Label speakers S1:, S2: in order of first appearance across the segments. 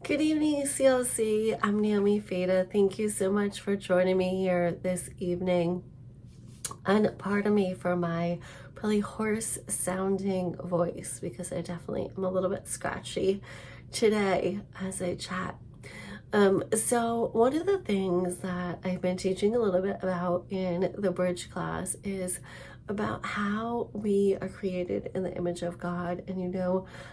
S1: Good evening, CLC. I'm Naomi Feta. Thank you so much for joining me here this evening. And pardon me for my probably hoarse sounding voice because I definitely am a little bit scratchy today as I chat. So one of the things that I've been teaching a little bit about in the bridge class is about how we are created in the image of God, and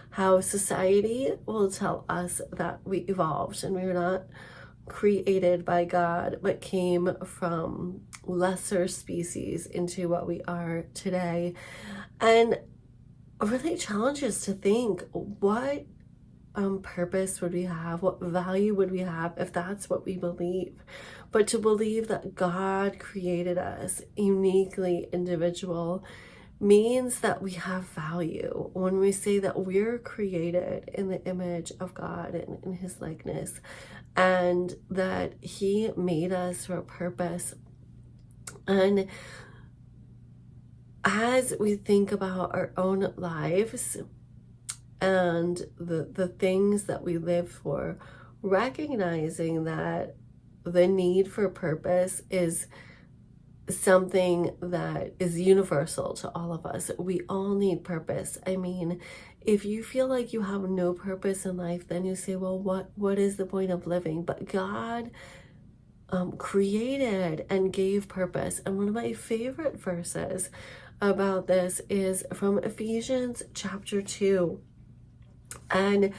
S1: how society will tell us that we evolved and we were not created by God but came from lesser species into what we are today, and really challenges to think what purpose would we have? What value would we have if that's what we believe? But to believe that God created us uniquely individual means that we have value. When we say that we're created in the image of God and in His likeness, and that He made us for a purpose. And as we think about our own lives, and the things that we live for, recognizing that the need for purpose is something that is universal to all of us. We all need purpose. I mean, if you feel like you have no purpose in life, then you say, well, what is the point of living? But God created and gave purpose. And one of my favorite verses about this is from Ephesians chapter 2. And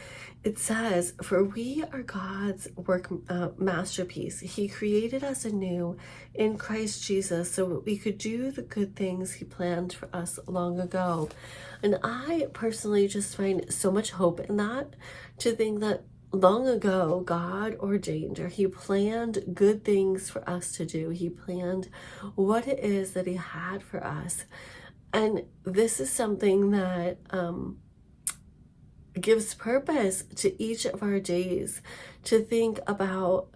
S1: it says, for we are God's masterpiece. He created us anew in Christ Jesus so that we could do the good things He planned for us long ago. And I personally just find so much hope in that, to think that long ago God ordained, or He planned good things for us to do. He planned what it is that He had for us. And this is something that gives purpose to each of our days, to think about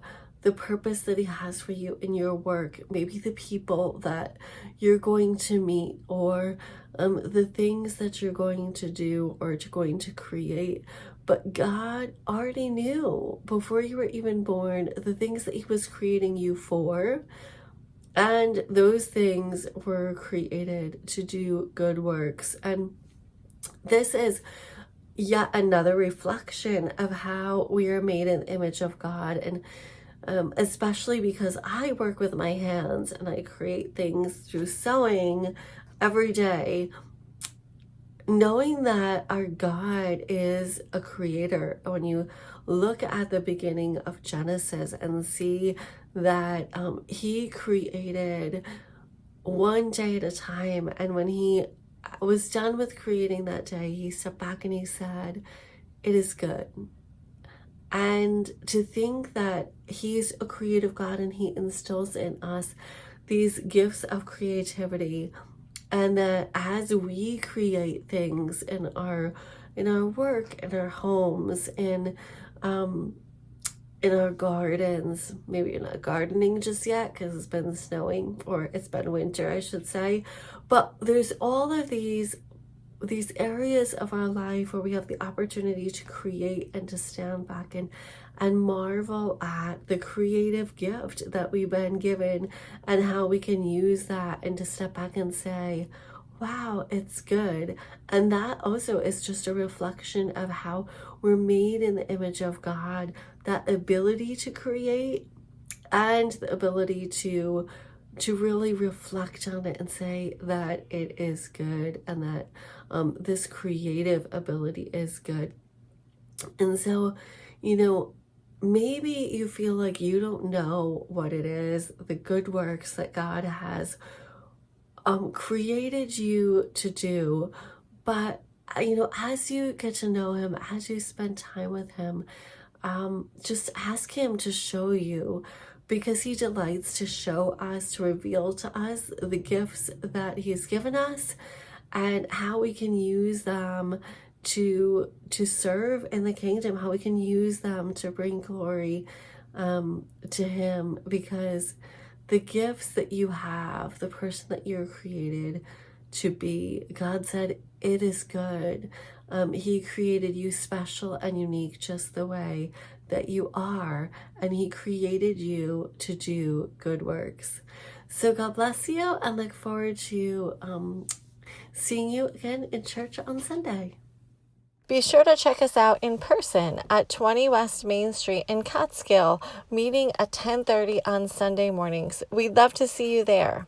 S1: the purpose that He has for you in your work, maybe the people that you're going to meet, or the things that you're going to do or going to create. But God already knew before you were even born the things that He was creating you for, and those things were created to do good works. And this is yet another reflection of how we are made in the image of God. And especially because I work with my hands and I create things through sewing every day, knowing that our God is a creator. When you look at the beginning of Genesis and see that He created one day at a time, and when He was done with creating that day, He stepped back and He said, it is good. And to think that He's a creative God and He instills in us these gifts of creativity, and that as we create things in our work, in our homes, in our gardens, maybe you're not gardening just yet because it's been snowing, or it's been winter, I should say, but there's all of these areas of our life where we have the opportunity to create and to stand back and marvel at the creative gift that we've been given, and how we can use that, and to step back and say, wow, it's good. And that also is just a reflection of how we're made in the image of God, that ability to create and the ability to really reflect on it and say that it is good, and that this creative ability is good. And so, maybe you feel like you don't know what it is, the good works that God has created you to do. But as you get to know Him, as you spend time with Him, just ask Him to show you, because He delights to show us, to reveal to us the gifts that He's given us, and how we can use them to serve in the kingdom, how we can use them to bring glory to Him. Because the gifts that you have, the person that you're created, to be. God said, it is good. He created you special and unique just the way that you are, and He created you to do good works. So God bless you, and look forward to seeing you again in church on Sunday.
S2: Be sure to check us out in person at 20 West Main Street in Catskill, meeting at 10:30 on Sunday mornings. We'd love to see you there.